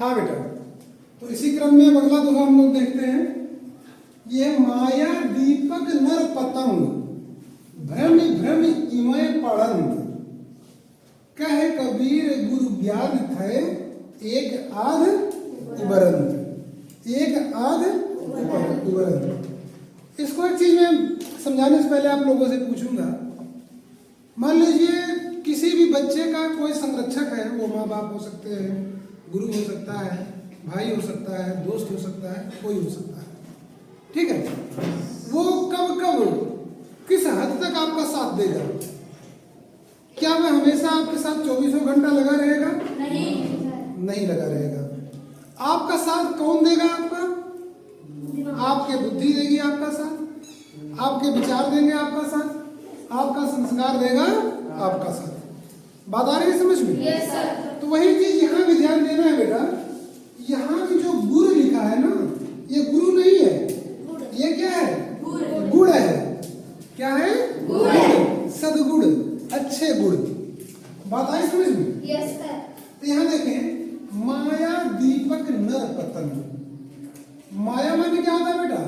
हाँ बेटा, तो इसी क्रम में अगला दोहा हम लोग देखते हैं। ये माया दीपक नर पतंग, भ्रमि भ्रमि इमय पड़ंत, कहे कबीर गुरु ज्ञान थे, एक आध उबरंत, एक आध उबरंत। इसको एक चीज में समझाने से पहले आप लोगों से पूछूंगा, मान लीजिए किसी भी बच्चे का कोई संरक्षक है, वो माँ बाप हो सकते हैं, गुरु हो सकता है, भाई हो सकता है, दोस्त हो सकता है, कोई हो सकता है, ठीक है। वो कब कब किस हद तक आपका साथ देगा? क्या वह हमेशा आपके साथ 24 घंटा लगा रहेगा? नहीं लगा रहेगा। आपका साथ कौन देगा? आपके बुद्धि देगी आपका साथ, आपके विचार देंगे आपका साथ, आपका संस्कार देगा आपका साथ। बात आ रही है समझ में? Yes sir. तो वही चीज यहाँ भी ध्यान देना है बेटा। यहाँ भी जो गुरु लिखा है ना, ये गुरु नहीं है, ये क्या है? गुण है। क्या है? गुण, सदगुण, अच्छे गुण। बात आई समझ में? Yes sir. तो यहाँ देखें, माया दीपक नर पतंग। माया माने क्या होता है बेटा?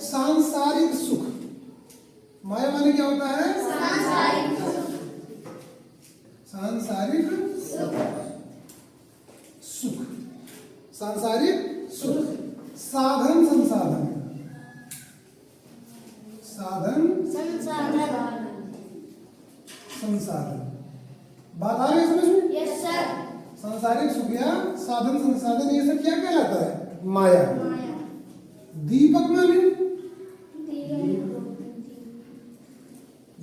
सांसारिक सुख। माया माने क्या होता है? सांसारिक सुख, सांसारिक सुख, साधन संसाधन, साधन संसाधन। बात आ रही है समझ में? Yes sir. सांसारिक सुख या साधन संसाधन, ये सब क्या कहलाता है? माया। दीपक माने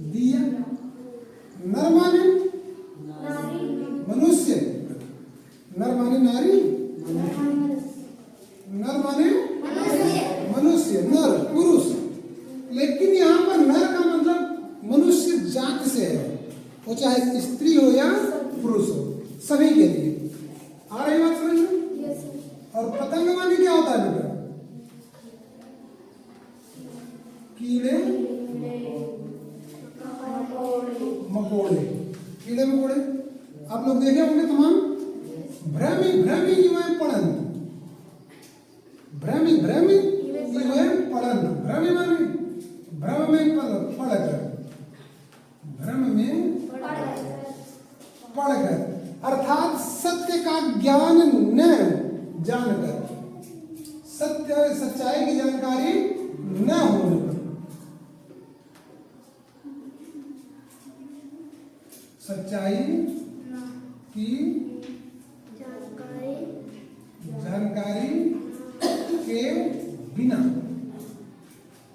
दिया, नर माने मनुष्य, नर माने नारी, नर माने मनुष्य, नर पुरुष। लेकिन यहाँ पर नर का मतलब मनुष्य जात से है, वो चाहे स्त्री हो या पुरुष हो, सभी के लिए। आ रही बात समझ में? और पतंग माने क्या होता है बेटा? कीड़े मकोड़े, कीड़े मकोड़े आप लोग देखे होंगे तमाम। भ्रमि भ्रमि इमय पड़ंत, भ्रमि भ्रमि इमय पड़ंत। भ्रमि माने भ्रम में पड़कर, भ्रम में पड़कर, अर्थात सत्य का ज्ञान न जानकर, सत्य सच्चाई की जानकारी न होने पर, सच्चाई की जानकारी के बिना,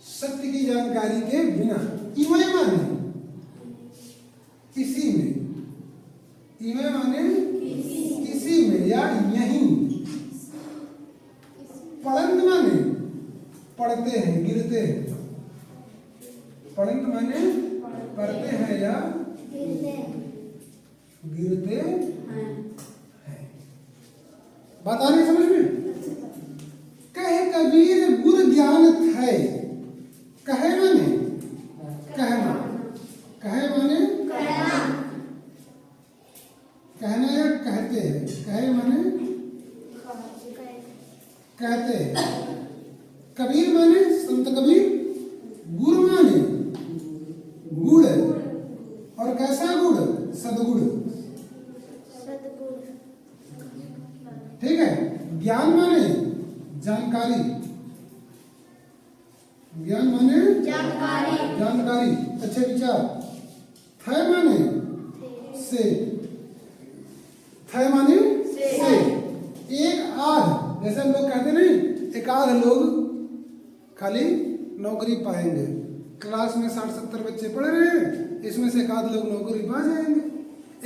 सत्य की जानकारी के बिना। इमय माने इसी में, इमय माने इसी में या यहीं। पड़ंत माने पढ़ते हैं, गिरते हैं। पड़ंत माने पढ़ते हैं या गिरते हैं। बात आ रही समझ में? कहे कबीर गुर ज्ञान थे, कहे माने कहना, कहे माने कहना या कहते हैं, कहे माने कहते हैं। कबीर माने संत कबीर, गुर माने गुड़, और कैसा गुड़? सदगुण, ठीक है। ज्ञान माने जानकारी, ज्ञान माने जानकारी, अच्छे विचार। थे माने से, थे माने से। एक आध, जैसे हम लोग कहते नहीं, एक आध लोग खाली नौकरी पाएंगे। क्लास में 60-70 बच्चे पढ़ रहे हैं, इसमें से एक आध लोग नौकरी पा जाएंगे।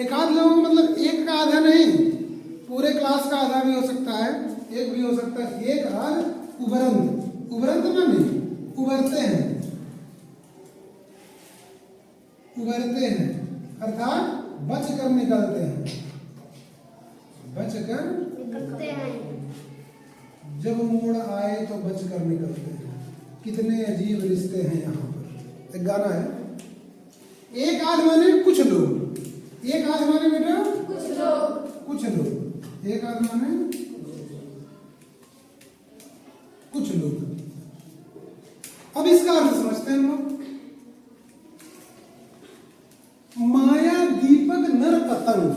एक आध लोग मतलब एक का आधा नहीं, पूरे क्लास का आधा भी हो सकता है, एक भी हो सकता है। एक आध उबरंत, उबरंत माने उबरते हैं, उबरते हैं, अर्थात बच कर निकलते हैं, बच कर निकलते हैं। जब मोड़ आए तो बच कर निकलते हैं। कितने अजीब रिश्ते हैं यहाँ पर। एक गाना है, एक आध माने कुछ लोग, एक आध माने बेटा कुछ लोग, एक आध माने कुछ लोग। अब इसका अर्थ समझते हैं हम लोग। माया दीपक नर पतंग।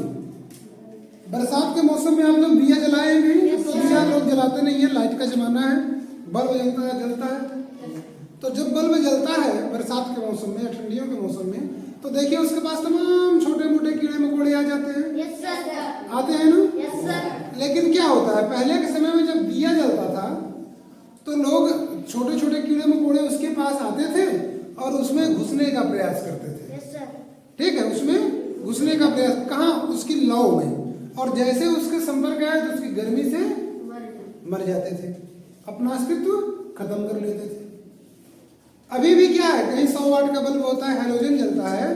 बरसात के मौसम में आप लोग दिया जलाए नहीं? तो दिया लोग जलाते नहीं है, लाइट का जमाना है, बल्ब जलता है। तो जब बल्ब जलता है बरसात के मौसम में या ठंडियों के मौसम में, तो देखिए उसके पास तमाम छोटे मोटे कीड़े मकोड़े आ जाते हैं। Yes sir. आते हैं ना? Yes sir. लेकिन क्या होता है, पहले के समय में जब दिया जलता था तो लोग छोटे छोटे कीड़े मकोड़े उसके पास आते थे और उसमें घुसने का प्रयास करते थे। Yes sir. ठीक है, उसमें घुसने का प्रयास, कहाँ? उसकी लौ में। और जैसे उसके संपर्क आए तो उसकी गर्मी से मर जाते थे, अपना अस्तित्व खत्म कर लेते थे। अभी भी क्या है, कहीं 100 वाट का बल्ब होता है, हैलोजन जलता है,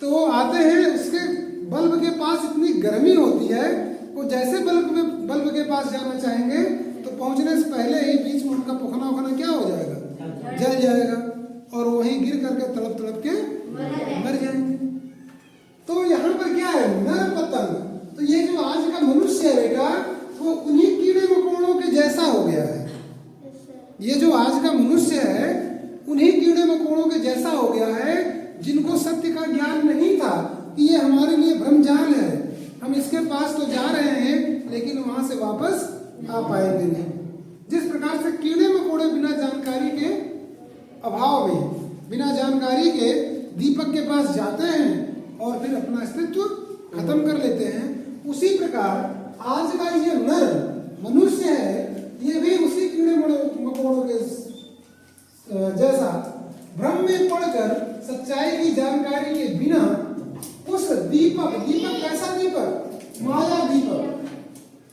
तो वो आते हैं, उसके बल्ब के पास इतनी गर्मी होती है, वो जैसे बल्ब के पास जाना चाहेंगे तो पहुंचने से पहले ही बीच में उनका पुखना उखना क्या हो जाएगा? जल जाएगा, और वहीं गिर करके तड़प तड़प के मर जाएंगे। तो यहाँ पर क्या है, नर पतंग। तो ये जो आज का मनुष्य है बेटा, वो उन्हीं कीड़े मकोड़ों के जैसा हो गया है। ये जो आज का मनुष्य है उन्हीं कीड़े मकोड़ों के जैसा हो गया है, जिनको सत्य का ज्ञान नहीं था कि ये हमारे लिए भ्रमजाल है, हम इसके पास तो जा रहे हैं लेकिन वहां से वापस आ पाएंगे नहीं। जिस प्रकार से कीड़े मकोड़े बिना जानकारी के अभाव में, बिना जानकारी के दीपक के पास जाते हैं और फिर अपना अस्तित्व खत्म कर लेते हैं, उसी प्रकार आज का ये नर मनुष्य है, ये भी उसी कीड़े मकोड़ों के जैसा भ्रम में पड़कर सच्चाई की जानकारी के बिना उस दीपक कैसा दीपक? माया दीपक।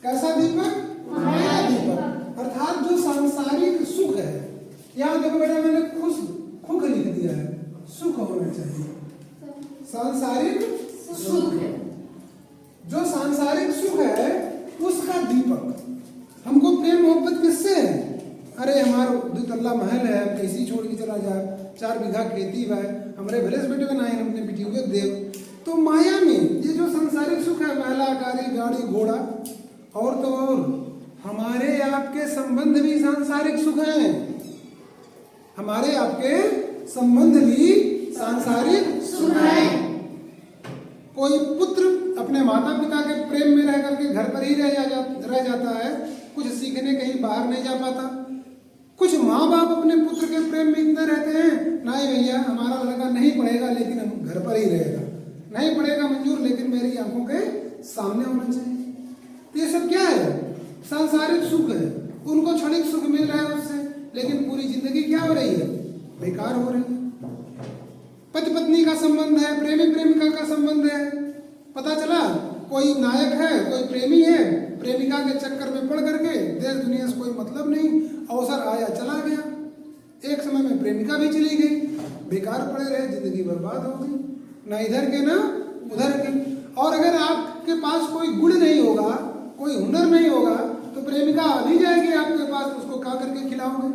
कैसा दीपक? माया दीपक। अर्थात जो सांसारिक सुख है, यहाँ देखो बेटा मैंने खुख लिख दिया है, सुख होना चाहिए, सांसारिक सुख है। जो सांसारिक सुख है उसका दीपक। हमको प्रेम मोहब्बत किससे है? अरे हमारा 2 तल्ला महल है, हम कैसी छोड़ के चला जाए, 4 बीघा खेती है, हमारे भले से बेटे बनाए अपने बेटी को देव। तो माया में ये जो सांसारिक सुख है, महिला, गाड़ी घोड़ा, और तो और हमारे आपके संबंध भी सांसारिक सुख हैं। हमारे आपके संबंध भी सांसारिक सुख हैं। कोई पुत्र अपने माता पिता के प्रेम में रह करके घर पर ही रह जाता है, कुछ सीखने कहीं बाहर नहीं जा पाता। कुछ माँ बाप अपने पुत्र के प्रेम में इतना रहते हैं, नहीं भैया हमारा लड़का नहीं पढ़ेगा लेकिन हम घर पर ही रहेगा, नहीं पढ़ेगा मंजूर लेकिन मेरी आंखों के सामने होना चाहिए। तो ये सब क्या है? सांसारिक सुख है। उनको क्षणिक सुख मिल रहा है उससे, लेकिन पूरी जिंदगी क्या हो रही है? बेकार हो रही है। पति पत्नी का संबंध है, प्रेमी प्रेमिका का संबंध है, पता चला कोई नायक है, कोई प्रेमी है, प्रेमिका के चक्कर में पड़ करके देश दुनिया से कोई मतलब नहीं, अवसर आया चला गया, एक समय में प्रेमिका भी चली गई, बेकार पड़े रहे, जिंदगी बर्बाद हो गई, ना इधर के ना उधर के। और अगर आपके पास कोई गुण नहीं होगा, कोई हुनर नहीं होगा, तो प्रेमिका अभी जाएगी आपके पास, उसको खा करके खिलाओगे।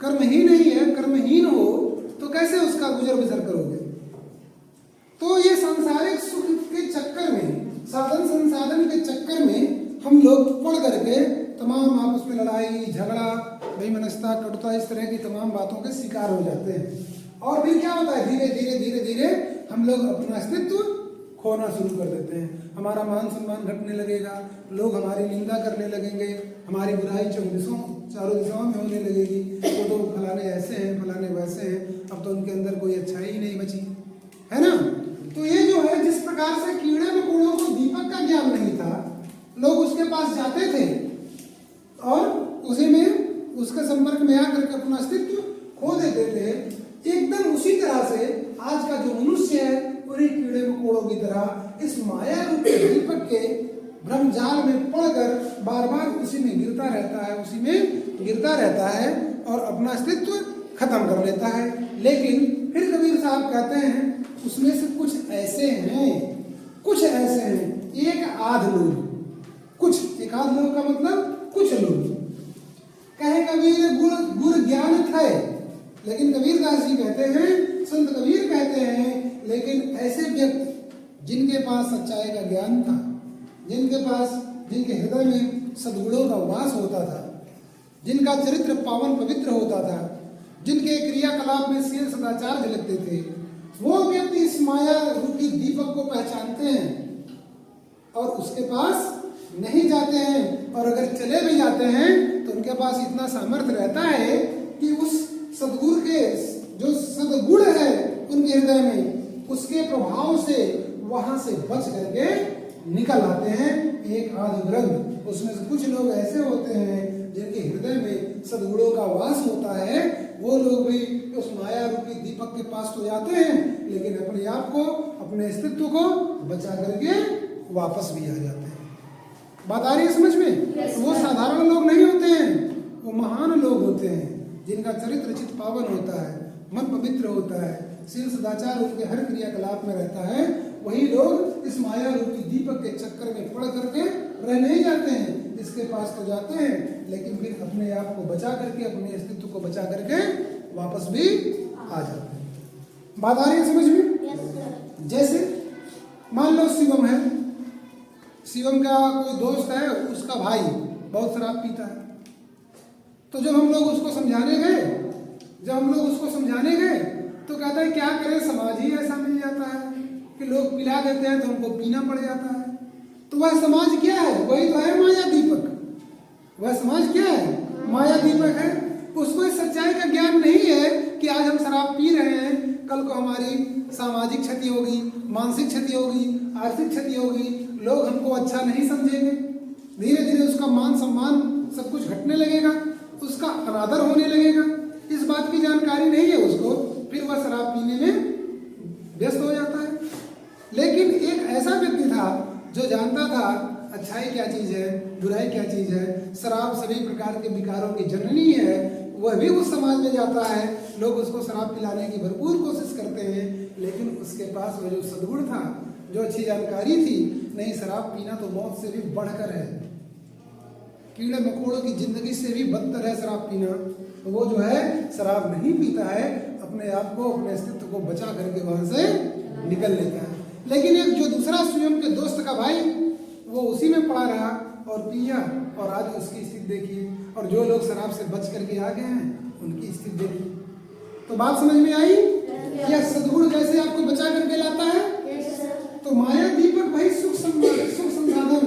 कर्म ही नहीं है, कर्महीन हो तो कैसे उसका गुजर बसर करोगे? तो ये सांसारिक सुख के चक्कर में, साधन संसाधन के चक्कर में हम लोग पड़ करके तमाम आपस में लड़ाई झगड़ा, बेमनस्ता, कटुता, इस तरह की तमाम बातों के शिकार हो जाते हैं। और फिर क्या होता है, धीरे धीरे हम लोग अपना अस्तित्व खोना शुरू कर देते हैं। हमारा मान सम्मान घटने लगेगा, लोग हमारी निंदा करने लगेंगे, हमारी बुराई चारों दिशाओं में होने लगेगी। वो तो फलाने ऐसे हैं, फलाने वैसे हैं, अब तो उनके अंदर कोई अच्छाई ही नहीं बची है ना। तो ये जो है, जिस प्रकार से कीड़े मकोड़ों को दीपक का ज्ञान नहीं था, लोग उसके पास जाते थे और उसी में उसके संपर्क में आकर के अपना अस्तित्व खो देते थे, एकदम उसी तरह से आज का जो मनुष्य है उन्हीं कीड़े मकोड़ों की तरह इस माया रूपी दीपक के भ्रमजाल में पड़कर बार बार उसी में गिरता रहता है और अपना अस्तित्व खत्म कर लेता है। लेकिन फिर कबीर साहब कहते हैं उसमें से कुछ ऐसे हैं, एक आध लोग, एक आध लोग का मतलब कुछ लोग। कहे कबीर गुर ज्ञान थे, लेकिन कबीर दास जी कहते हैं, संत कबीर कहते हैं, लेकिन ऐसे व्यक्ति जिनके पास सच्चाई का ज्ञान था, जिनके पास जिनके हृदय में सद्गुणों का वास होता था, जिनका चरित्र पावन पवित्र होता था, जिनके क्रियाकलाप में शील सदाचार झलकते थे, वो व्यक्ति इस माया रूपी दीपक को पहचानते हैं और उसके पास नहीं जाते हैं, और अगर चले भी जाते हैं तो उनके पास इतना सामर्थ्य रहता है कि उस सद्गुरु के जो सद्गुण है उनके हृदय में, उसके प्रभाव से वहां से बच करके निकल आते हैं एक आध ग्रंथ। उसमें से कुछ लोग ऐसे होते हैं जिनके हृदय में सद्गुणों का वास होता है, वो लोग भी उस माया रूपी दीपक के पास तो जाते हैं, लेकिन अपने आप को, अपने अस्तित्व को बचा करके वापस भी आ जाते हैं। बात आ रही है समझ में? yes, वो साधारण लोग नहीं होते हैं, वो महान लोग होते हैं जिनका चरित्र चित पावन होता है, मन पवित्र होता है, शील सदाचार उनके हर क्रियाकलाप में रहता है। वही लोग इस माया रूपी दीपक के चक्कर में पड़ करके रह नहीं जाते हैं, इसके पास तो जाते हैं, लेकिन फिर अपने आप को बचा करके, अपने अस्तित्व को बचा करके वापस भी आ जाते हैं। बात आ रही है समझ में? yes, जैसे मान लो शिवम है, शिवम का कोई दोस्त है, उसका भाई बहुत शराब पीता है, तो जब हम लोग उसको समझाने गए तो कहता है क्या करें, समाज ही ऐसा मिल जाता है कि लोग पिला देते हैं तो हमको पीना पड़ जाता है। तो वह समाज क्या है? वही तो है माया दीपक। वह समाज क्या है? माया दीपक है। उसको इस सच्चाई का ज्ञान नहीं है कि आज हम शराब पी रहे हैं, कल को हमारी सामाजिक क्षति होगी, मानसिक क्षति होगी, आर्थिक क्षति होगी, लोग हमको अच्छा नहीं समझेंगे, धीरे धीरे उसका मान सम्मान सब कुछ घटने लगेगा, उसका अनादर होने लगेगा। इस बात की जानकारी नहीं है उसको, फिर वह शराब पीने में व्यस्त हो जाता है। लेकिन एक ऐसा व्यक्ति था जो जानता था अच्छाई क्या चीज है, बुराई क्या चीज है, शराब सभी प्रकार के विकारों की जननी है, वह भी उस समाज में जाता है, लोग उसको शराब पिलाने की भरपूर कोशिश करते हैं, लेकिन उसके पास वह जो सद्गुण था, जो अच्छी जानकारी थी, नहीं शराब पीना तो मौत से भी बढ़कर है, कीड़े मकोड़ों की जिंदगी से भी बदतर है शराब पीना। तो वो जो है शराब नहीं पीता है, अपने आप को, अपने अस्तित्व को बचा करके वहां से निकल लेता है। लेकिन एक जो दूसरा स्वयं के दोस्त का भाई, वो उसी में पड़ा रहा और पिया, और आज उसकी स्थिति देखिए, और जो लोग शराब से बच करके आ गए हैं उनकी स्थिति देखिए। तो बात समझ में आई? या सद्गुण कैसे आपको बचा करके लाता है? तो माया दीपक भाई सुख संसाधन,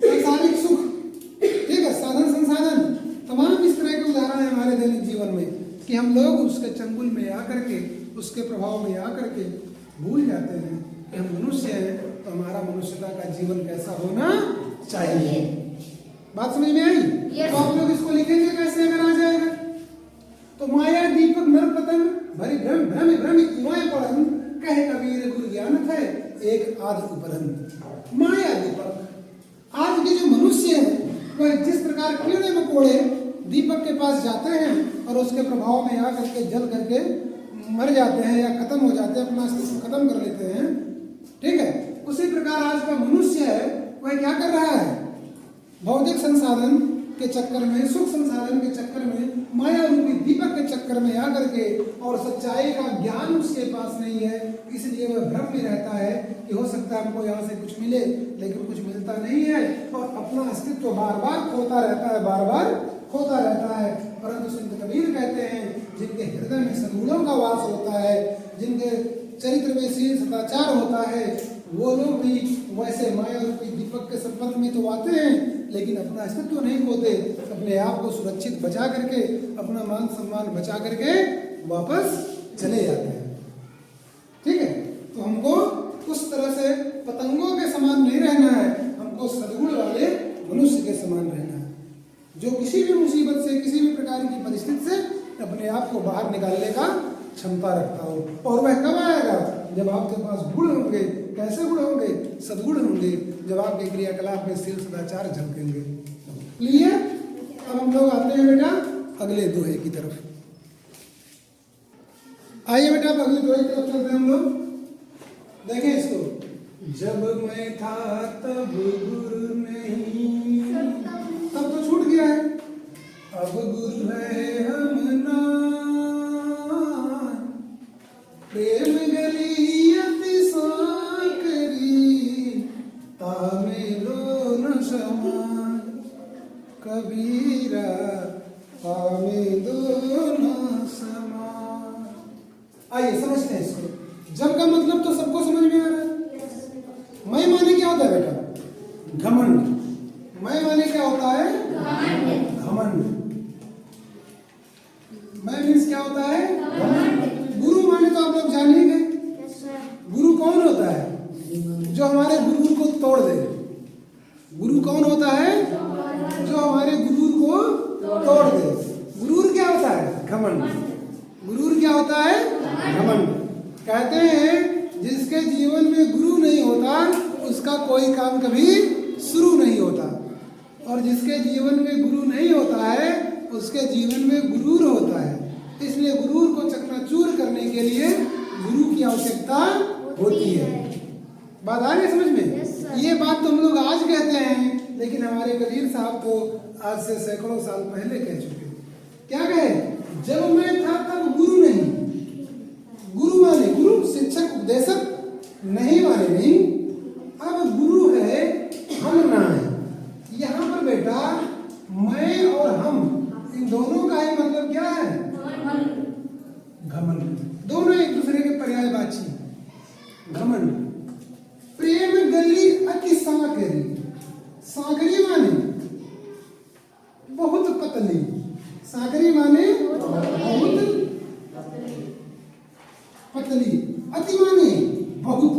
सांसारिक सुख, ठीक है, साधन संसाधन, तमाम इस तरह के उदाहरण है हमारे दैनिक जीवन में कि हम लोग उसके चंगुल में आकर के, उसके प्रभाव में आकर के भूल जाते हैं कि हम मनुष्य हैं, तो हमारा मनुष्यता का जीवन कैसा होना चाहिए। बात समझ में आई? तो आप लोग इसको लिखेंगे कैसे अगर आ जाएगा? तो माया दीपक नर पतंग भरी भ्रम भ्रम भ्रम इवाय पड़न, कहे कबीर गुरु ज्ञान थे एक आध उपरंत। माया दीपक, आज के जो मनुष्य हैं वह जिस प्रकार कीड़े मकोड़े दीपक के पास जाते हैं और उसके प्रभाव में आकर के जल करके मर जाते हैं या खत्म हो जाते हैं, अपना अस्तित्व खत्म कर लेते हैं, ठीक है, उसी प्रकार आज का मनुष्य है वह क्या कर रहा है? भौतिक संसाधन के चक्कर में, सुख संसाधन के चक्कर में, माया रूपी दीपक के चक्कर में आकर के, और सच्चाई का ज्ञान उसके पास नहीं है, इसलिए वह भ्रम में रहता है कि हो सकता है हमको यहाँ से कुछ मिले, लेकिन कुछ मिलता नहीं है, और अपना अस्तित्व बार बार खोता रहता है, बार बार खोता रहता है। परंतु संत कबीर कहते हैं जिनके हृदय में सद्गुणों का वास होता है, जिनके चरित्र में शील सदाचार होता है, वो लोग भी वैसे माया रूपी दीपक के संपर्क में तो आते हैं, लेकिन अपना अस्तित्व नहीं खोते, अपने आप को सुरक्षित बचा करके, अपना मान सम्मान बचा करके वापस चले जाते हैं। ठीक है, तो हमको उस तरह से पतंगों के समान नहीं रहना है, हमको सद्गुण वाले मनुष्य के समान रहना है, जो किसी भी मुसीबत से, किसी भी प्रकार की परिस्थिति से अपने आप को बाहर निकालने का क्षमता रखता हो। और वह कब आएगा? जब आपके पास गुण होंगे। कैसे गुण होंगे? सद्गुण होंगे, जब आपके क्रियाकलाप में शील सदाचार झलकेंगे। क्लियर? अब हम लोग आते हैं बेटा अगले दोहे की तरफ। आइए बेटा अब अगले दोहे की तरफ चलते हैं हम लोग। देखें इसको। जब मैं था तब गुरु नहीं, तब तो छूट गया है, अब गुरु है हम ना, प्रेम गली अति साकरी तामेलो न समा। कबीरा पावे दोनों समान। आइए समझते हैं इसको। जब का मतलब तो सबको समझ में आ रहा है। मैं माने क्या होता है बेटा? घमंड। मैं माने क्या होता है? घमंड। मैं मीन्स क्या होता है? घमंड। गुरु माने तो आप लोग जान ही गए। गुरु कौन होता है? जो हमारे गुरु को तोड़ दे। गुरु कौन होता है? जो हमारे गुरु को तोड़ दे। गुरूर क्या होता है? घमंड। गुरूर क्या होता है? घमंड। कहते हैं जिसके जीवन में गुरु नहीं होता उसका कोई काम कभी शुरू नहीं होता, और जिसके जीवन में गुरु नहीं होता है उसके जीवन में गुरूर होता है। इसलिए गुरूर को चकनाचूर करने के लिए गुरु की आवश्यकता होती है। बात आ रही है समझ में? ये बात तो हम लोग आज कहते हैं, लेकिन हमारे कबीर साहब तो आज से सैकड़ों साल पहले कह चुके। क्या कहे? जब मैं था तब गुरु नहीं। गुरु माने गुरु, शिक्षक, उपदेशक नहीं माने नहीं। अब गुरु है, हम ना है। यहाँ पर बेटा मैं और हम, इन दोनों का ही मतलब क्या है? घमंड। दोनों एक दूसरे के पर्यायवाची। घमंड। प्रेम गली अति सांकरी। सांकरी माने बहुत पतली। सांकरी माने बहुत पतली। अति माने बहुत।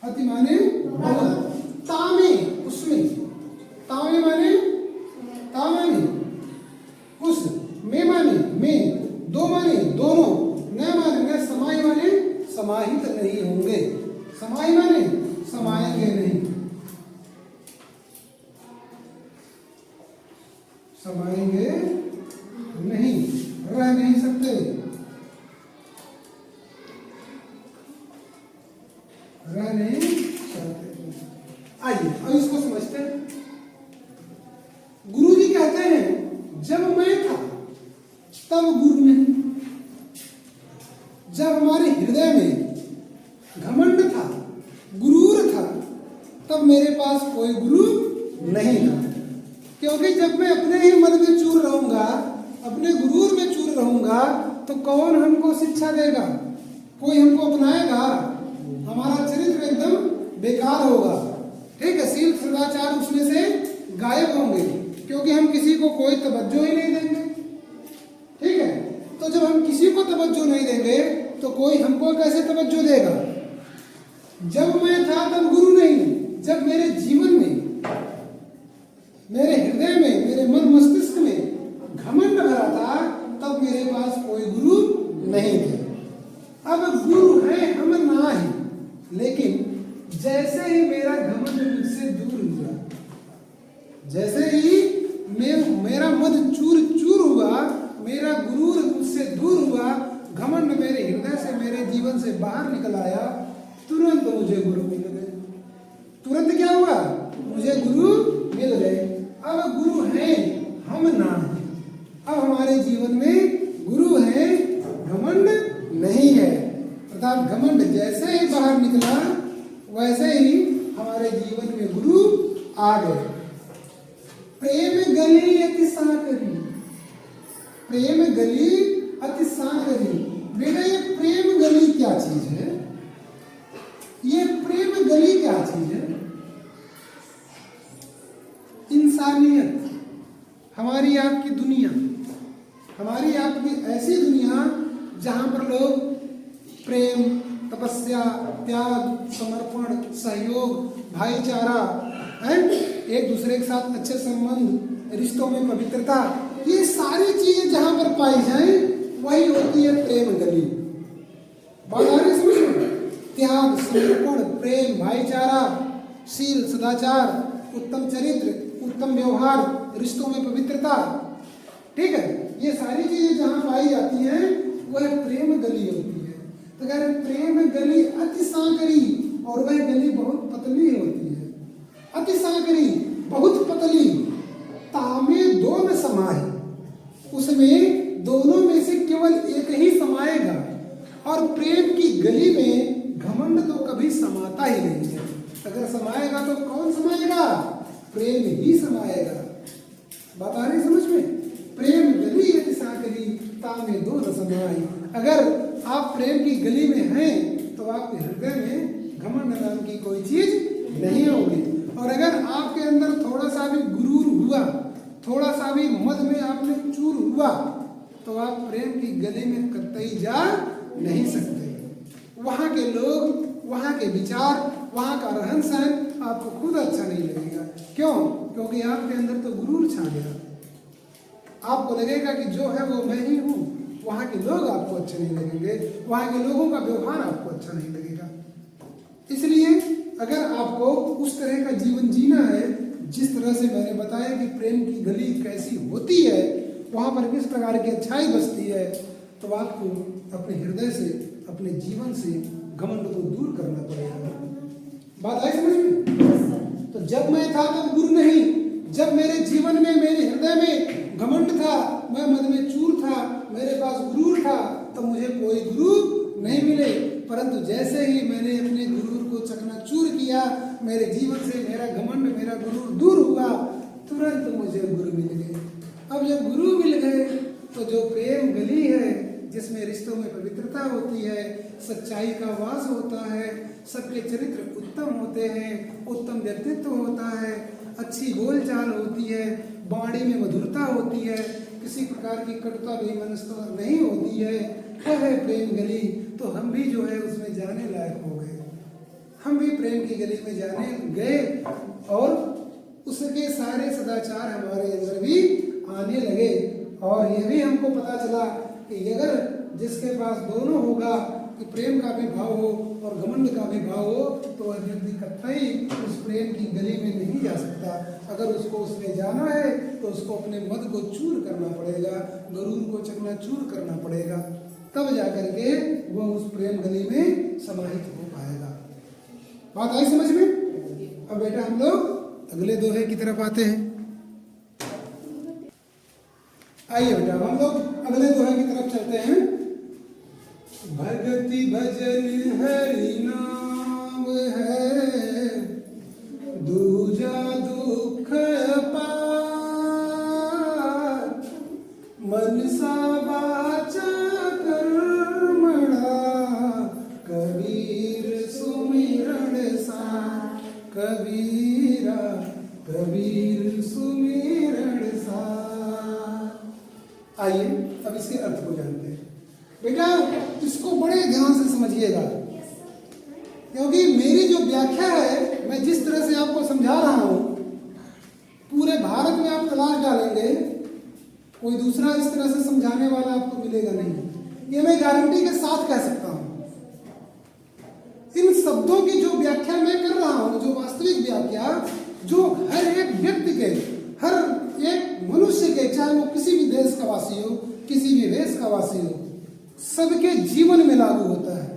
अति माने बहुत। तामे उसमें। तामे माने ता माने उस। में माने में। दो माने दोनों। न माने न। समाई माने समाहित नहीं होंगे। समाई माने समाएंगे नहीं। समाएंगे नहीं, रह नहीं सकते। रह नहीं सकते। आइए अब इसको समझते हैं। गुरु जी कहते हैं जब मैं था तब गुरु नहीं। जब हमारे हृदय में घमंड था, गुरूर था, तब मेरे पास कोई गुरु नहीं था। क्योंकि जब मैं अपने ही मन में चूर रहूंगा, अपने गुरूर में चूर रहूंगा, तो कौन हमको शिक्षा देगा? कोई हमको अपनाएगा? हमारा चरित्र एकदम बेकार होगा। ठीक है, शील सदाचार उसमें से गायब होंगे, क्योंकि हम किसी को कोई तवज्जो ही नहीं देंगे। ठीक है, तो जब हम किसी को तवज्जो नहीं देंगे तो कोई हमको कैसे तवज्जो देगा? जब मैं था तब गुरु नहीं। जब मेरे जीवन में, मेरे हृदय में, मेरे मन मस्तिष्क में घमंड भरा था, तब मेरे पास कोई गुरु नहीं थे। अब गुरु है, हम ना ही। लेकिन जैसे ही मेरा घमंड मुझसे दूर हुआ, जैसे ही मेरा मद चूर चूर हुआ, मेरा गुरूर मुझसे दूर हुआ, घमंड मेरे हृदय से, मेरे जीवन से बाहर निकल आया, तुरंत मुझे गुरु मिल गए। तुरंत क्या हुआ? मुझे गुरु मिल गए। अब गुरु हैं, हम ना हैं। अब हमारे जीवन में गुरु है, घमंड नहीं है। अर्थात घमंड जैसे ही बाहर निकला, वैसे ही हमारे जीवन में गुरु आ गए। प्रेम गली अति सांकरी। प्रेम गली अति सांकरी। बेटा ये प्रेम गली क्या चीज है? ये प्रेम गली क्या चीज है? इंसानियत, हमारी आपकी दुनिया, हमारी आपकी ऐसी दुनिया जहां पर लोग प्रेम, तपस्या, त्याग, समर्पण, सहयोग, भाईचारा है, एक दूसरे के साथ अच्छे संबंध, रिश्तों में पवित्रता, ये सारी चीजें जहां पर पाई जाए वही होती है प्रेम गली। बात आ रही समझ में? त्याग, समर्पण, प्रेम, भाईचारा, शील, सदाचार, उत्तम चरित्र, उत्तम व्यवहार, रिश्तों में पवित्रता। ठीक है, ये सारी चीजें जहां पाई जाती हैं वह प्रेम गली होती है। तो कह रहे प्रेम गली अति सांकरी, और वह गली बहुत पतली होती है। अति सांकरी, बहुत पतली। तामे दो न समाए, उसमें दोनों में से केवल एक ही समाएगा। और प्रेम की गली में घमंड तो कभी समाता ही नहीं है। अगर समाएगा तो कौन समाएगा? प्रेम ही समाएगा। बात आ रही समझ में? प्रेम गली यदि साकरी तामे दो न समाई। अगर आप प्रेम की गली में हैं तो आपके हृदय में घमंड नाम की कोई चीज नहीं होगी। और अगर आपके अंदर थोड़ा सा भी गुरूर हुआ, थोड़ा सा भी मद में आपने चूर हुआ, तो आप प्रेम की गली में कतई जा नहीं सकते। वहाँ के लोग, वहाँ के विचार, वहाँ का रहन सहन आपको खुद अच्छा नहीं लगेगा। क्यों? क्योंकि आपके अंदर तो गुरूर छा गया। आपको लगेगा कि जो है वो मैं ही हूँ। वहाँ के लोग आपको अच्छे नहीं लगेंगे, वहाँ के लोगों का व्यवहार आपको अच्छा नहीं लगेगा। इसलिए अगर आपको उस तरह का जीवन जीना है जिस तरह से मैंने बताया कि प्रेम की गली कैसी होती है, वहाँ पर किस प्रकार की अच्छाई बसती है, तो आपको अपने हृदय से, अपने जीवन से घमंड को दूर करना पड़ेगा। बात आई समझ में? तो जब मैं था तब गुरु नहीं, जब मेरे जीवन में, मेरे हृदय में घमंड था, मैं मद में चूर था, मेरे पास गुरूर था, तो मुझे कोई गुरु नहीं मिले। परंतु जैसे ही मैंने अपने गुरूर को चकनाचूर किया, मेरे जीवन से मेरा घमंड, मेरा गुरूर दूर हुआ, तुरंत मुझे गुरु मिल गए। अब जब गुरु मिल गए तो जो प्रेम गली है, जिसमें रिश्तों में पवित्रता होती है, सच्चाई का वास होता है, सबके चरित्र उत्तम होते हैं, उत्तम व्यक्तित्व होता है, अच्छी बोलचाल होती है, वाणी में मधुरता होती है, किसी प्रकार की कटुता बेमनस्ता नहीं होती है, वह है प्रेम गली। तो हम भी जो है उसमें जाने लायक हो गए। हम भी प्रेम की गली में जाने गए और उसके सारे सदाचार हमारे अंदर भी आने लगे। और यह भी हमको पता चला कि अगर जिसके पास दोनों होगा, कि प्रेम का भी भाव हो और घमंड का भी भाव हो, तो वह व्यक्ति कतई उस प्रेम की गली में नहीं जा सकता। अगर उसको उसमें जाना है तो उसको अपने मद को चूर करना पड़ेगा, गरूर को चकनाचूर करना पड़ेगा, तब जाकर के वह उस प्रेम गली में समाहित हो पाएगा। बात आई समझ में? अब बेटा हम लोग अगले दोहे की तरफ आते हैं। आइए बेटा हम लोग अगले दोहे की तरफ चलते हैं। भगति भजन हरि नाम है, दूजा दुख पार, मनसा वाचा कर्मणा, कबीर सुमिरन सार, कबीरा कबीर सुमिरन सार। आइए अब इसके अर्थ को जानते हैं। बेटा इसको बड़े ध्यान से समझिएगा, क्योंकि मेरी जो व्याख्या है, मैं जिस तरह से आपको समझा रहा हूं, पूरे भारत में आप तलाश डालेंगे, कोई दूसरा इस तरह से समझाने वाला आपको मिलेगा नहीं। ये मैं गारंटी के साथ कह सकता हूं। इन शब्दों की जो व्याख्या मैं कर रहा हूं, जो वास्तविक व्याख्या, जो हर एक व्यक्ति के, हर एक मनुष्य के, चाहे वो किसी भी देश का वासी हो, किसी भी देश का वासी हो, सबके जीवन में लागू होता है।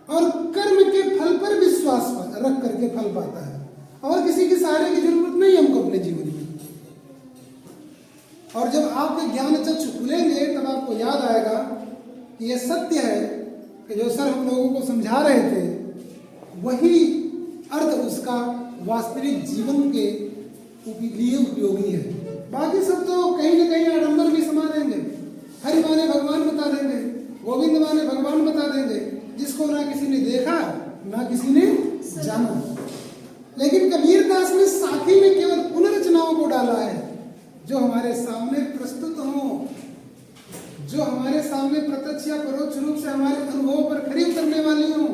और कर्म के फल पर विश्वास रख करके फल पाता है, और किसी के सहारे की जरूरत नहीं हमको अपने जीवन में। और जब आपके ज्ञान चक्षु खुलेंगे तब आपको याद आएगा कि यह सत्य है कि जो सर हम लोगों को समझा रहे थे, वही अर्थ उसका वास्तविक जीवन के लिए उपयोगी है। बाकी सब तो कहीं ना कहीं आडंबर भी समा देंगे, हरि माने भगवान बता देंगे, गोविंद माने भगवान बता देंगे, जिसको ना किसी ने देखा ना किसी ने जाना। लेकिन कबीरदास ने साथी में केवल पुनर्रचनाओं को डाला है, जो हमारे सामने प्रस्तुत हो, जो हमारे सामने प्रत्यक्ष या परोक्ष रूप से हमारे अनुभवों पर खरी उतरने वाली हो,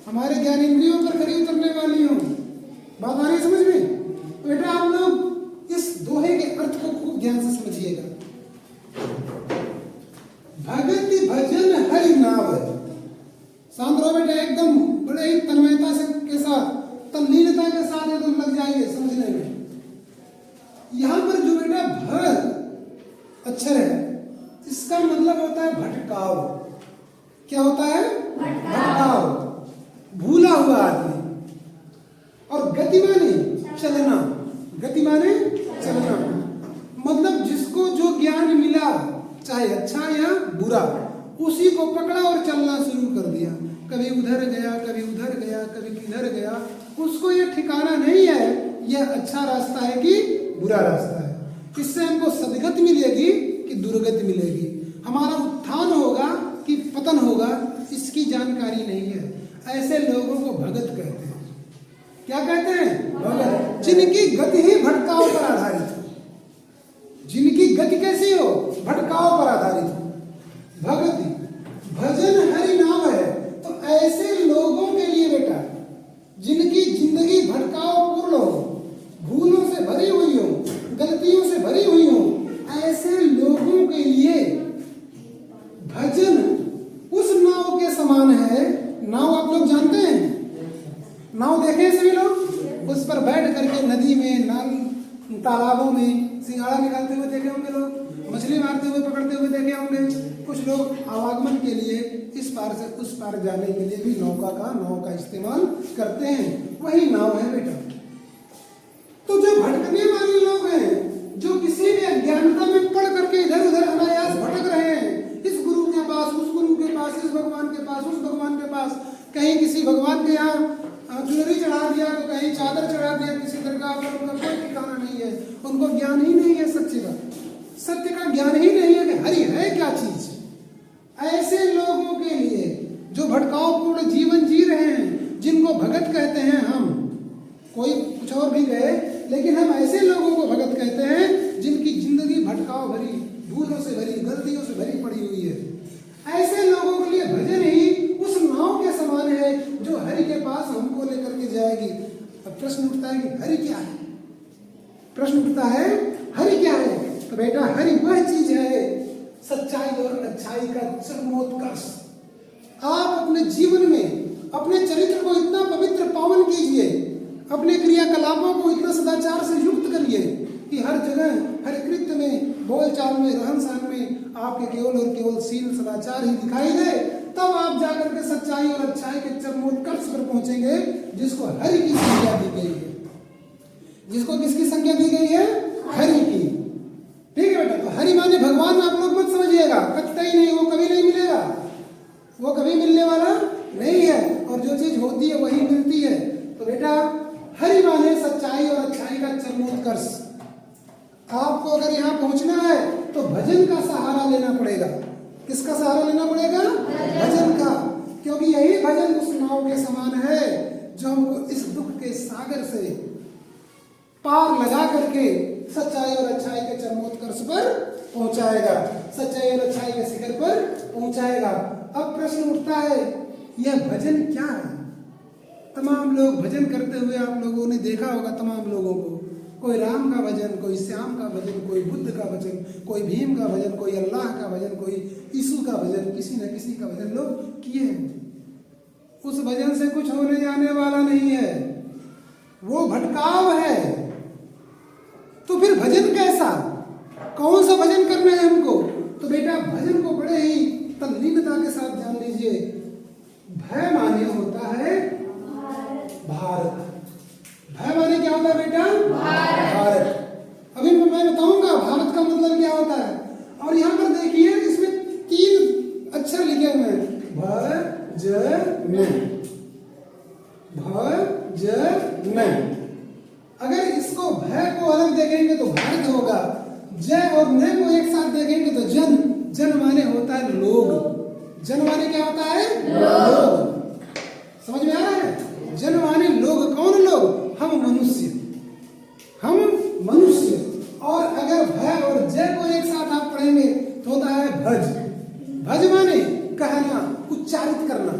हमारे ज्ञानेंद्रियों पर खरी उतरने वाली हो। बात आ रही समझ में? बेटा आप लोग इस दोहे के अर्थ को खूब ध्यान से समझिएगा। भगति भजन हरि नाम, शांत रहो बेटा, एकदम बड़े ही तन्मयता से के साथ, तल्लीनता के साथ एकदम लग जाइए समझने में। यहां पर जो बेटा भ अक्षर है, इसका मतलब होता है भटकाव। क्या होता है? भटकाव, भूला हुआ आदमी। और गति माने चलना, गति माने चलना, मतलब जिसको जो ज्ञान मिला, चाहे अच्छा या बुरा, उसी को पकड़ा और चलना शुरू कर दिया। कभी उधर गया, कभी उधर गया, कभी किधर गया, उसको ये ठिकाना नहीं है यह अच्छा रास्ता है कि बुरा रास्ता है। इससे हमको सदगति मिलेगी कि दुर्गति मिलेगी, हमारा उत्थान होगा कि पतन होगा, इसकी जानकारी नहीं है। ऐसे लोगों को भगत कहते हैं। क्या कहते हैं? भगत। जिनकी गति ही भटकाव पर आधारित हो। जिनकी गति कैसी हो? भटकाव पर आधारित हो। भगति भजन हरि नाम है। तो ऐसे लोगों के लिए बेटा, जिनकी जिंदगी भटकाव पूर्ण हो, भूलों से भरी हुई हो, गलतियों से भरी हुई हो, ऐसे लोगों के लिए भजन उस नाव के समान है। नाव आप लोग जानते हैं? नाव देखे हैं सभी लोग? उस पर बैठ करके नदी में, नाल, तालाबों में सिंगाड़ा निकालते हुए देखे होंगे लोग, मछली मारते हुए, पकड़ते हुए देखे होंगे। कुछ लोग आवागमन के लिए इस पार से उस पार जाने के लिए भी नाव का इस्तेमाल करते हैं। वही नाव है बेटा। तो जो भटकने वाले लोग हैं, जो किसी भी अज्ञानता में पड़ करके इधर उधर अनायास भटक रहे हैं, इस गुरु के पास, उस गुरु के पास, इस भगवान के पास, उस भगवान के पास, कहीं किसी भगवान के यहाँ चुनरी चढ़ा दिया तो कहीं चादर चढ़ा दिया किसी दरगाह पर, उनका कोई ठिकाना नहीं है। उनको ज्ञान ही नहीं है सत्य का, सत्य का ज्ञान ही नहीं है कि हरि है क्या चीज। ऐसे लोगों के लिए जो भटकावपूर्ण जीवन जी रहे हैं, जिनको भगत कहते हैं हम, कोई कुछ और भी कहे, लेकिन हम ऐसे लोगों को भगत कहते हैं जिनकी जिंदगी भटकाव भरी, भूलों से भरी, गलतियों से भरी पड़ी हुई है। ऐसे लोगों के लिए भजन ही उस नाव के समान है जो हरि के पास हमको लेकर के जाएगी। अब प्रश्न उठता है कि हरि क्या है? प्रश्न उठता है हरि क्या है? तो बेटा हरि वह चीज है, सच्चाई और अच्छाई का चरमोत्कर्ष। आप अपने जीवन में अपने चरित्र को इतना पवित्र पावन कीजिए, अपने क्रियाकलापों को इतना सदाचार से युक्त करिए कि हर जगह, हर कृत्य में, बोलचाल में, रहन सहन में आपके केवल और केवल शील सदाचार ही दिखाई दे। तब आप जाकर के सच्चाई और अच्छाई के चरमोत्कर्ष पर पहुंचेंगे, जिसको हरि की संज्ञा दी गई है। जिसको किसकी संज्ञा दी गई है? हरि की। ठीक है बेटा। तो हरि माने भगवान आप लोग मत समझिएगा, कतई नहीं, वो कभी नहीं मिलेगा, वो कभी मिलने वाला नहीं है। और जो चीज होती है वही मिलती है। तो बेटा हरि माने सच्चाई और अच्छाई का चरमोत्कर्ष। आपको अगर यहाँ पहुंचना है तो भजन का सहारा लेना पड़ेगा। किसका सहारा लेना पड़ेगा? भजन का। क्योंकि यही भजन उस नाव के समान है जो हमको इस दुख के सागर से पार लगा करके सच्चाई और अच्छाई के चरमोत्कर्ष पर पहुंचाएगा, सच्चाई और अच्छाई के शिखर पर पहुंचाएगा। अब प्रश्न उठता है, यह भजन क्या है? तमाम लोग भजन करते हुए आप लोगों ने देखा होगा, तमाम लोगों को, कोई राम का भजन, कोई श्याम का भजन, कोई बुद्ध का भजन, कोई भीम का भजन, कोई अल्लाह का भजन, कोई यीशु का भजन, किसी न किसी का भजन लोग किए हैं। उस भजन से कुछ होने जाने वाला नहीं है, वो भटकाव है। तो फिर भजन कैसा, कौन सा भजन करना है हमको? तो बेटा भजन को बड़े ही तल्लीनता के साथ जान लीजिए। भय माने होता है भारत। भय माने क्या होता है बेटा? भारत। अभी मैं बताऊंगा भारत का मतलब क्या होता है। और यहाँ पर देखिए, इसमें 3 अक्षर लिखे हुए हैं, भजन। भजन। अगर इसको भय को अलग देखेंगे तो भारत होगा, जय और न को एक साथ देखेंगे तो जन। जन माने होता है लोग। जन माने क्या होता है? लोग। समझ में आ रहा है? जन माने लोग। कौन लोग? हम मनुष्य, हम मनुष्य। और अगर भय और जय को एक साथ आप पढ़ेंगे तो होता है भज। भज माने कहना, उच्चारित करना।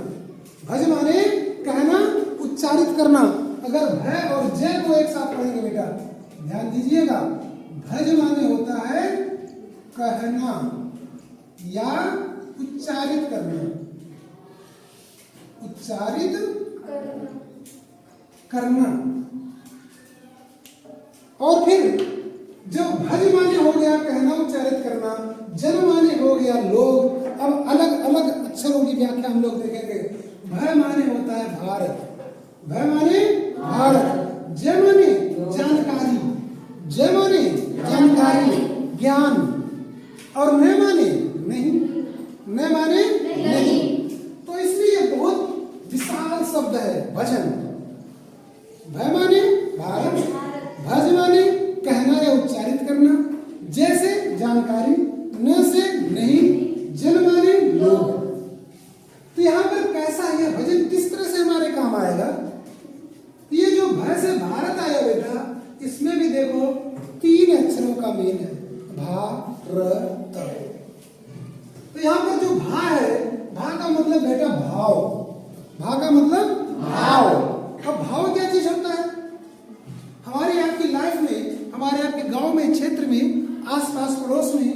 भज माने कहना, उच्चारित करना। अगर भय और जय को एक साथ पढ़ेंगे बेटा, ध्यान दीजिएगा, भज माने होता है कहना या उच्चारित करना, उच्चारित करना। और फिर जो भज माने हो गया कहना, उच्चारित करना, जन माने हो गया लोग। अब अलग अलग अक्षरों की व्याख्या हम लोग देखेंगे। भय माने होता है भारत। भय माने भारत। जय माने जानकारी। जय माने जानकारी, ज्ञान। और न माने नहीं। न माने नहीं। तो इसलिए बहुत विशाल शब्द है भजन। इसमें भी देखो 3 अक्षरों का मेल है, भारत। तो यहाँ पर जो भा है, भा का मतलब बेटा भाव, भा का मतलब भाव। अब भाव क्या चीज होता है? हमारी आपकी लाइफ में, हमारे आपके गांव में, क्षेत्र में, आसपास पड़ोस में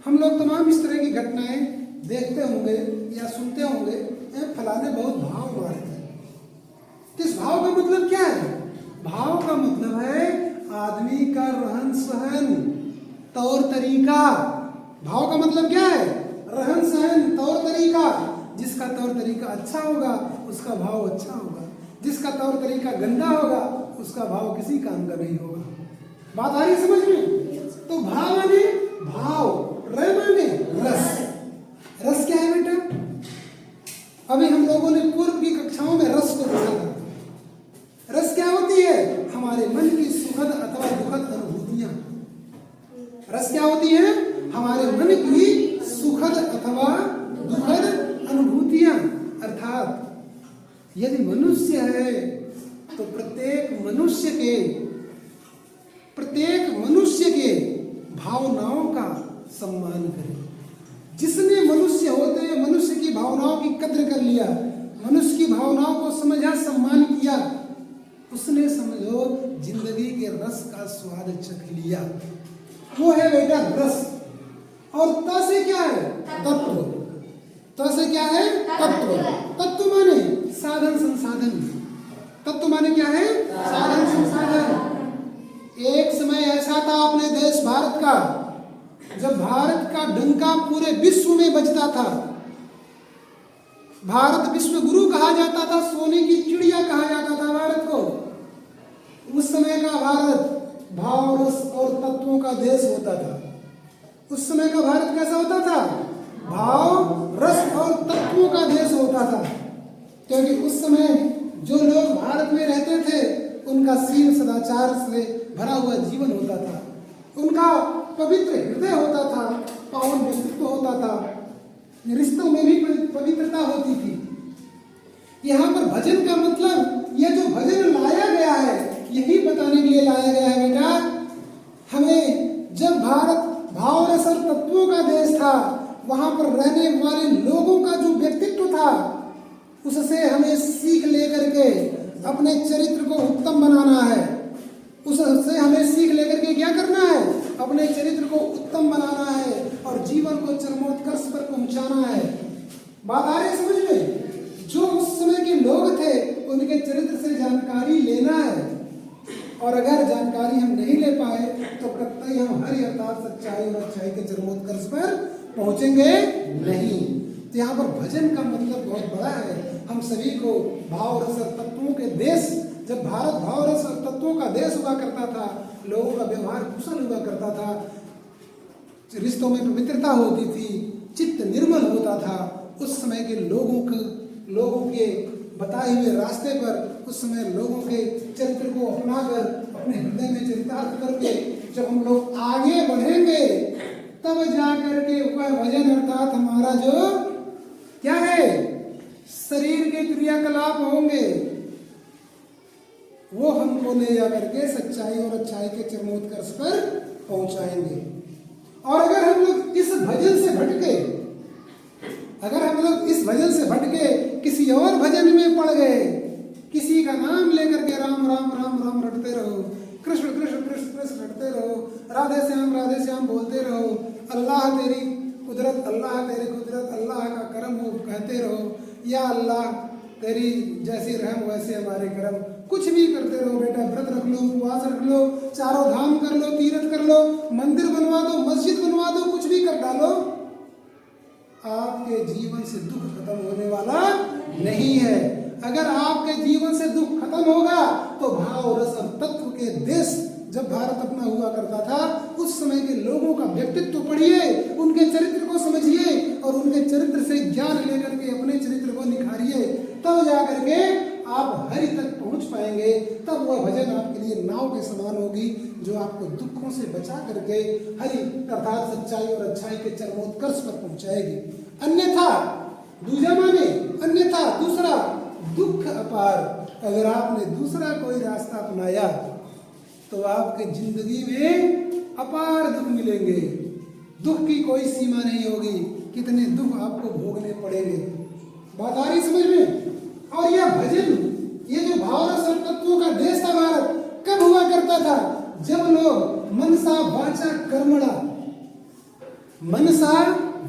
हम लोग तमाम इस तरह की घटनाएं देखते होंगे या सुनते होंगे, फलाने बहुत भाव मारे थे। इस भाव का मतलब क्या है? भाव का मतलब है आदमी का रहन सहन, तौर तरीका। भाव का मतलब क्या है? रहन सहन, तौर तरीका। जिसका तौर तरीका अच्छा होगा उसका भाव अच्छा होगा, जिसका तौर तरीका गंदा होगा उसका भाव किसी काम का नहीं होगा। बात आ रही समझ में? तो भाव माने भाव, र माने रस। रस क्या है बेटा? अभी हम लोगों ने पूर्व की कक्षाओं में रस को पढ़ा था। रस क्या होती है? हमारे मन की सुखद अथवा दुखद अनुभूतियां। रस क्या होती है? हमारे मन की सुखद अथवा दुखद अनुभूतियां। अर्थात यदि मनुष्य है तो प्रत्येक मनुष्य के भावनाओं का सम्मान करें। जिसने मनुष्य होते हुए मनुष्य की भावनाओं की कद्र कर लिया, मनुष्य की भावनाओं को समझा, सम्मान किया, उसने समझो जिंदगी के रस का स्वाद चख लिया। वो है बेटा रस। और त से क्या है? तत्व। त से क्या है? तत्व। तत्व माने साधन संसाधन। तत्व माने क्या है? साधन संसाधन। एक समय ऐसा था अपने देश भारत का, जब भारत का डंका पूरे विश्व में बजता था। भारत विश्व गुरु कहा जाता था, सोने की चिड़िया कहा जाता था भारत को। उस समय का भारत भाव, रस और तत्वों का देश होता था। उस समय का भारत कैसा होता था? भाव, रस और तत्वों का देश होता था। क्योंकि उस समय जो लोग भारत में रहते थे उनका शील सदाचार से भरा हुआ जीवन होता था, उनका पवित्र हृदय होता था, पावन व्यक्तित्व होता था, रिश्तों में भी पवित्रता होती थी। यहाँ पर भजन का मतलब, यह जो भजन लाया गया है यही बताने के लिए लाया गया है बेटा, हमें जब भारत भाव, रस और तत्वों का देश था, वहां पर रहने वाले लोगों का जो व्यक्तित्व था उससे हमें सीख लेकर के अपने चरित्र को उत्तम बनाना है। उससे हमें सीख लेकर के क्या करना है? अपने चरित्र को उत्तम बनाना है और जीवन को चरमोत्कर्ष पर पहुंचाना है। बात आ रही समझ में? जो उस समय के लोग थे उनके चरित्र से जानकारी लेना है, और अगर जानकारी हम नहीं ले पाए तो कतई हम हरि अर्थात सच्चाई और अच्छाई के चरमोत्कर्ष पर पहुंचेंगे नहीं। तो यहाँ पर भजन का मतलब बहुत बड़ा है। हम सभी को भाव, रस और तत्वों के देश, जब भारत भाव, रस और तत्वों का देश हुआ करता था, लोगों का व्यवहार कुशल हुआ करता था, रिश्तों में पवित्रता होती थी, चित्त निर्मल होता था, उस समय के लोगों के बताए हुए रास्ते पर, उस समय लोगों के चरित्र को अपनाकर अपने हृदय में चरितार्थ करके जब हम लोग आगे बढ़ेंगे तब जाकर के वह भजन अर्थात हमारा जो क्या है शरीर के क्रियाकलाप होंगे वो हमको ले जाकर के सच्चाई और अच्छाई के चरमोत्कर्ष पर पहुंचाएंगे। और अगर हम लोग इस भजन से भटके किसी और भजन में पड़ गए, किसी का नाम लेकर के राम राम राम राम रटते रहो, कृष्ण कृष्ण कृष्ण कृष्ण रटते रहो, राधे श्याम बोलते रहो, अल्लाह तेरी कुदरत, अल्लाह का करम हो कहते रहो, या अल्लाह तेरी जैसी रहम वैसे हमारे करम, कुछ भी करते रहो बेटा। व्रत रख लो, उपवास रख लो, चारों धाम कर लो, तीर्थ कर लो, मंदिर बनवा दो, मस्जिद बनवा दो, कुछ भी कर डालो, आपके जीवन से दुख खत्म होने वाला नहीं है। अगर आपके जीवन से दुख खत्म होगा तो भाव, रस और तत्व के देश जब भारत अपना हुआ करता था उस समय के लोगों का व्यक्तित्व पढ़िए, उनके चरित्र को समझिए और उनके चरित्र से ज्ञान लेकर के अपने चरित्र को निखारिए, तब जाकर के आप हरि तक पहुंच पाएंगे। तब वह भजन आपके लिए नाव के समान होगी जो आपको दुखों से बचा करके हरि अर्थात सच्चाई और अच्छाई के चरमोत्कर्ष पर पहुंचाएगी। अन्यथा दूसरा दुख अपार, अगर आपने दूसरा कोई रास्ता अपनाया तो आपके जिंदगी में अपार दुख मिलेंगे। दुख की कोई सीमा नहीं होगी, कितने दुख आपको भोगने पड़ेंगे। बात आ रही समझ में? और यह भजन, ये जो भाव रस और तत्वों का देश था भारत, कब हुआ करता था? जब लोग मनसा वाचा कर्मणा, मनसा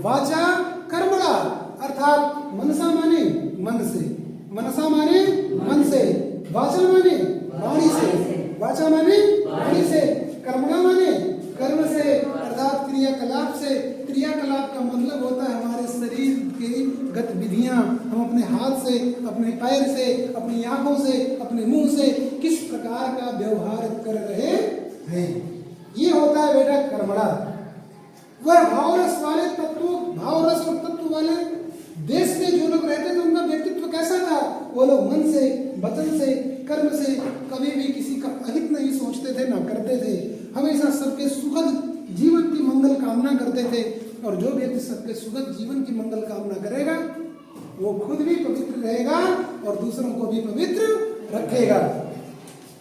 वाचा कर्मणा, अर्थात मनसा माने मन से, मनसा माने मन से, वाचा माने वाणी से, वाचा माने वाणी से, कर्मणा माने कर्म से, अर्थात क्रियाकलाप से। क्रियाकलाप का मतलब होता है हमारे शरीर की गतिविधियां, हम अपने हाथ से, अपने पैर से, अपनी आंखों से, अपने मुंह से किस प्रकार का व्यवहार कर रहे हैं, ये होता है बेटा कर्मणा। वह भावरस वाले तत्व, भावरस और तत्व वाले देश में जो लोग रहते थे उनका व्यक्तित्व कैसा था? वो लोग मन से, वचन से, कर्म से कभी भी किसी का अहित नहीं सोचते थे, ना करते थे। हमेशा सबके सुखद जीवन की मंगल कामना करते थे। और जो व्यक्ति सबके सुखद जीवन की मंगल कामना करेगा वो खुद भी पवित्र रहेगा और दूसरों को भी पवित्र रखेगा।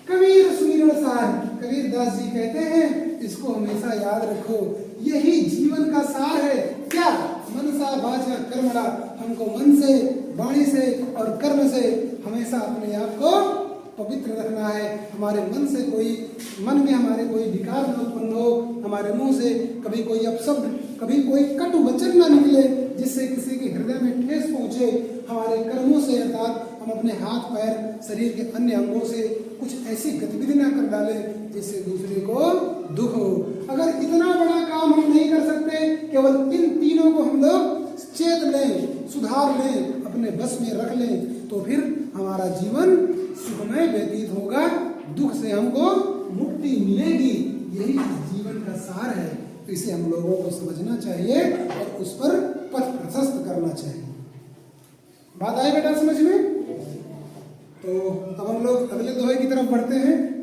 कबीर सुमिरन सार, कबीर दास जी कहते हैं, इसको हमेशा याद रखो, यही जीवन का सार है। क्या? मनसा वाचा कर्मणा, हमको मन से, वाणी से और कर्म से हमेशा अपने आप को पवित्र रखना है। हमारे मन से कोई, मन में हमारे कोई विकार न उत्पन्न हो, हमारे मुंह से कभी कोई अपशब्द, कभी कोई कटु वचन न निकले जिससे किसी के हृदय में ठेस पहुंचे। हमारे कर्मों से, अर्थात हम अपने हाथ पैर शरीर के अन्य अंगों से कुछ ऐसी गतिविधि न कर डालें जिससे दूसरे को दुख हो। अगर इतना बड़ा काम हम नहीं कर सकते, केवल इन तीनों को हम लोग चेत लें, सुधार लें, अपने बस में रख लें, तो फिर हमारा जीवन सुखमय व्यतीत होगा, दुख से हमको मुक्ति मिलेगी। यही जीवन का सार है। तो इसे हम लोगों को समझना चाहिए और उस पर पथ प्रशस्त करना चाहिए। बात आई बेटा समझ में? तो अब हम लोग अगले दोहे की तरफ बढ़ते हैं।